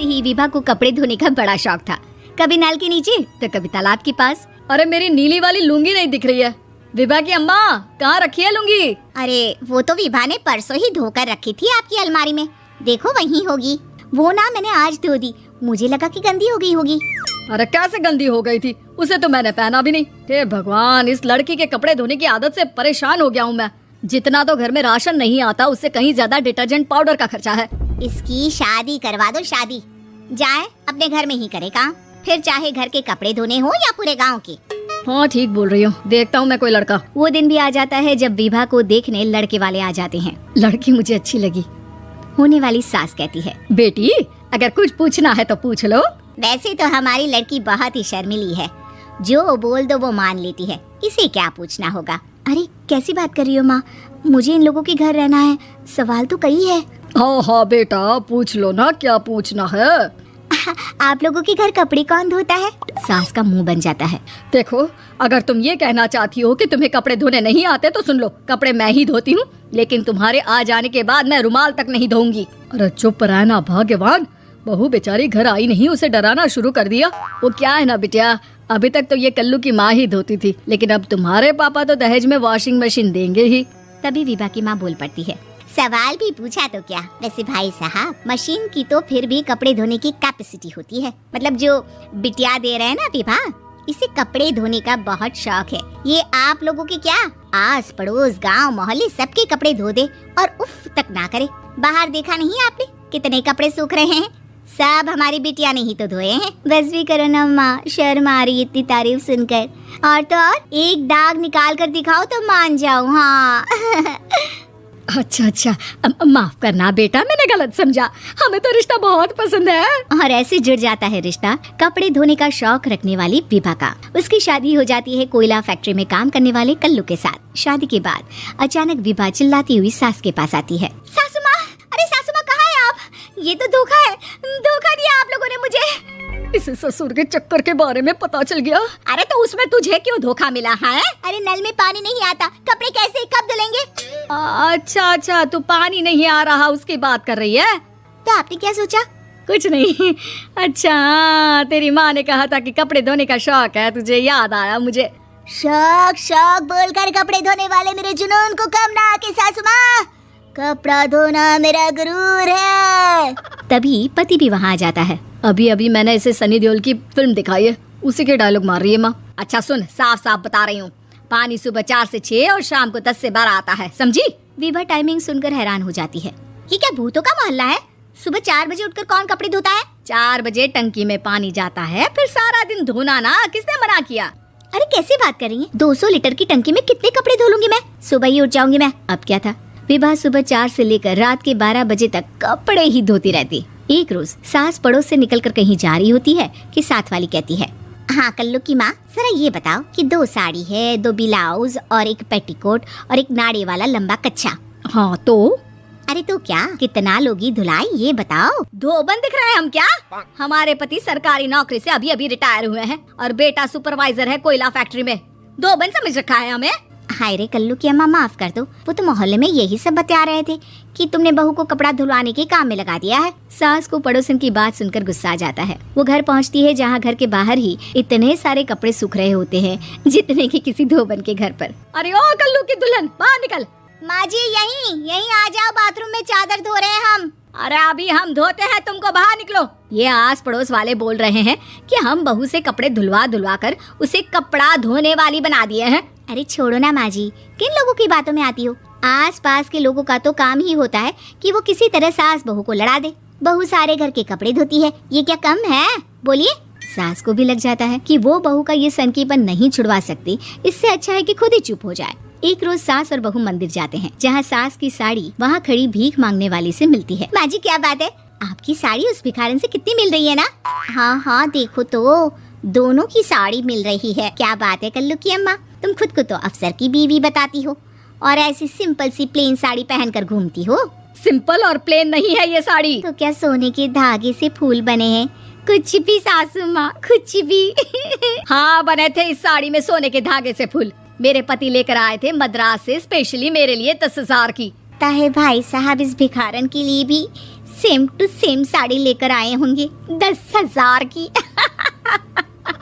ही विभा को कपड़े धोने का बड़ा शौक था। कभी नल के नीचे तो कभी तालाब के पास। अरे मेरी नीली वाली लुंगी नहीं दिख रही है। विभा की अम्मा, कहाँ रखी है लुंगी? अरे वो तो विभा ने परसों ही धोकर रखी थी आपकी अलमारी में, देखो वहीं होगी। वो ना मैंने आज धो दी, मुझे लगा कि गंदी हो गई होगी। अरे कैसे गंदी हो गई थी? उसे तो मैंने पहना भी नहीं। हे भगवान, इस लड़की के कपड़े धोने की आदत से परेशान हो गया हूँ मैं। जितना तो घर में राशन नहीं आता, उससे कहीं ज्यादा डिटर्जेंट पाउडर का खर्चा है। इसकी शादी करवा दो, शादी। जाए अपने घर में ही करे काम, फिर चाहे घर के कपड़े धोने हो या पूरे गांव के। हाँ ठीक बोल रही हूँ, देखता हूँ मैं कोई लड़का। वो दिन भी आ जाता है जब विभा को देखने लड़के वाले आ जाते हैं। लड़की मुझे अच्छी लगी। होने वाली सास कहती है, बेटी अगर कुछ पूछना है तो पूछ लो। वैसे तो हमारी लड़की बहुत ही शर्मीली है, जो बोल दो वो मान लेती है, इसे क्या पूछना होगा। अरे कैसी बात कर रही हो माँ, मुझे इन लोगों के घर रहना है, सवाल तो कई है। हाँ हाँ बेटा पूछ लो ना, क्या पूछना है। आप लोगों के घर कपड़े कौन धोता है? सास का मुंह बन जाता है। देखो अगर तुम ये कहना चाहती हो कि तुम्हें कपड़े धोने नहीं आते तो सुन लो, कपड़े मैं ही धोती हूँ, लेकिन तुम्हारे आ जाने के बाद मैं रुमाल तक नहीं धोऊंगी। अरे चुप रहना भाग्यवान, बहू बेचारी घर आई नहीं, उसे डराना शुरू कर दिया। वो क्या है ना बिटिया, अभी तक तो ये कल्लू की माँ ही धोती थी, लेकिन अब तुम्हारे पापा तो दहेज में वॉशिंग मशीन देंगे ही। तभी विभा की माँ बोल पड़ती है, सवाल भी पूछा तो क्या, वैसे भाई साहब मशीन की तो फिर भी कपड़े धोने की कैपेसिटी होती है। मतलब जो बिटिया दे रहे हैं ना विभा, इसे कपड़े धोने का बहुत शौक है। ये आप लोगों के क्या, आस पड़ोस गांव मोहल्ले सबके कपड़े धो दे और उफ तक ना करे। बाहर देखा नहीं आपने कितने कपड़े सूख रहे हैं? सब हमारी बिटिया ने ही तो धोए हैं। बस भी करो ना माँ, शर्म आ रही इतनी तारीफ सुनकर। और तो और एक दाग निकाल कर दिखाओ तो मान जाओ। हाँ अच्छा माफ करना बेटा, मैंने गलत समझा, हमें तो रिश्ता बहुत पसंद है। और ऐसे जुड़ जाता है रिश्ता कपड़े धोने का शौक रखने वाली विभा का। उसकी शादी हो जाती है कोयला फैक्ट्री में काम करने वाले कल्लू के साथ। शादी के बाद अचानक विभा चिल्लाती हुई सास के पास आती है, सासू माँ, अरे सासू माँ कहाँ है आप? ये तो धोखा है, धोखा दिया आप लोगों ने मुझे। इसे ससुर के चक्कर के बारे में पता चल गया। अरे तो उसमें तुझे क्यों धोखा मिला है? अरे नल में पानी नहीं आता, कपड़े कैसे कब धुलेंगे? अच्छा तू पानी नहीं आ रहा उसकी बात कर रही है? तो आपने क्या सोचा? कुछ नहीं। अच्छा तेरी माँ ने कहा था कि कपड़े धोने का शौक है तुझे, याद आया मुझे। शौक बोलकर कपड़े धोने वाले मेरे जुनून को कम ना आके सासू माँ, कपड़ा धोना मेरा गुरूर है। तभी पति भी वहाँ आ जाता है। अभी मैंने इसे सनी देओल की फिल्म दिखाई है, उसी के डायलॉग मार रही है माँ। अच्छा सुन, साफ साफ बता रही हूँ, पानी सुबह 4 से 6 और शाम को 10 से 12 आता है, समझी? विभा टाइमिंग सुनकर हैरान हो जाती है। ये क्या भूतों का मोहल्ला है? सुबह 4 बजे उठकर कौन कपड़े धोता है? 4 बजे टंकी में पानी जाता है, फिर सारा दिन धोना ना, किसने मना किया? अरे कैसे बात कर रही है? 200 लीटर की टंकी में कितने कपड़े धो लूंगी मैं? सुबह ही उठ जाऊंगी मैं। अब क्या था, विभा सुबह 4 से लेकर रात के 12 बजे तक कपड़े ही धोती रहती। एक रोज सास पड़ोस से निकलकर कहीं जा रही होती है कि साथ वाली कहती है, हाँ कल्लू की माँ, जरा ये बताओ कि 2 साड़ी है, 2 ब्लाउज और एक पेटीकोट और एक नाड़े वाला लंबा कच्छा। हाँ तो? अरे तो क्या, कितना लोगी धुलाई ये बताओ। धोबन दिख रहे हैं हम क्या? हमारे पति सरकारी नौकरी से अभी रिटायर हुए हैं और बेटा सुपरवाइजर है कोयला फैक्ट्री में। धोबन समझ रखा है हमें? हाय रे कल्लू की अम्मा, माफ कर दो, वो तो मोहल्ले में यही सब बता रहे थे कि तुमने बहू को कपड़ा धुलवाने के काम में लगा दिया है। सास को पड़ोसन की बात सुनकर गुस्सा आ जाता है। वो घर पहुंचती है जहां घर के बाहर ही इतने सारे कपड़े सूख रहे होते हैं जितने कि किसी धोबन के घर पर। अरे ओ कल्लू की दुल्हन, बाहर निकल। माँ जी यहीं आ जाओ, बाथरूम में चादर धो रहे हैं हम। अरे अभी हम धोते हैं, तुमको बाहर निकलो। ये आस पड़ोस वाले बोल रहे हैं कि हम बहू से कपड़े धुलवा कर उसे कपड़ा धोने वाली बना दिए हैं। अरे छोड़ो ना माँ जी, किन लोगों की बातों में आती हो? आस पास के लोगों का तो काम ही होता है कि वो किसी तरह सास बहू को लड़ा दे। बहू सारे घर के कपड़े धोती है, ये क्या कम है? बोलिए। सास को भी लग जाता है कि वो बहू का ये सनकीपन नहीं छुड़वा सकती, इससे अच्छा है कि खुद ही चुप हो जाए। एक रोज सास और बहू मंदिर जाते हैं, जहाँ सास की साड़ी वहाँ खड़ी भीख मांगने वाली से मिलती है। माँ जी क्या बात है, आपकी साड़ी उस भिखारन से कितनी मिल रही है ना? हाँ देखो तो दोनों की साड़ी मिल रही है। क्या बात है कल्लू की अम्मा, तुम खुद को तो अफसर की बीवी बताती हो और ऐसी सिंपल सी प्लेन साड़ी पहनकर घूमती हो। सिंपल और प्लेन नहीं है ये साड़ी। तो क्या सोने के धागे से फूल बने हैं? कुछ भी सासू माँ, कुछ भी। हाँ बने थे इस साड़ी में सोने के धागे से फूल। मेरे पति लेकर आए थे मद्रास से स्पेशली मेरे लिए 10,000 की। ताहे भाई साहब इस भिखारन के लिए भी सेम टू सेम साड़ी लेकर आए होंगे 10,000 की।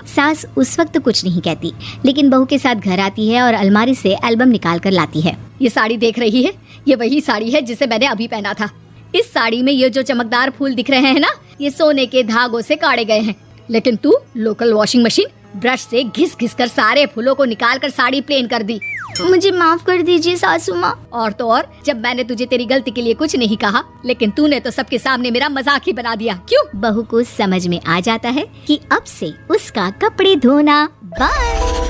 सास उस वक्त कुछ नहीं कहती, लेकिन बहू के साथ घर आती है और अलमारी से एल्बम निकाल कर लाती है। ये साड़ी देख रही है, ये वही साड़ी है जिसे मैंने अभी पहना था। इस साड़ी में ये जो चमकदार फूल दिख रहे हैं ना, ये सोने के धागों से काढ़े गए हैं। लेकिन तू लोकल वॉशिंग मशीन ब्रश से घिस घिस कर सारे फूलों को निकाल कर साड़ी प्लेन कर दी। मुझे माफ कर दीजिए सासू माँ। और तो और, जब मैंने तुझे तेरी गलती के लिए कुछ नहीं कहा, लेकिन तूने तो सबके सामने मेरा मजाक ही बना दिया। क्यों? बहू को समझ में आ जाता है कि अब से उसका कपड़े धोना बंद।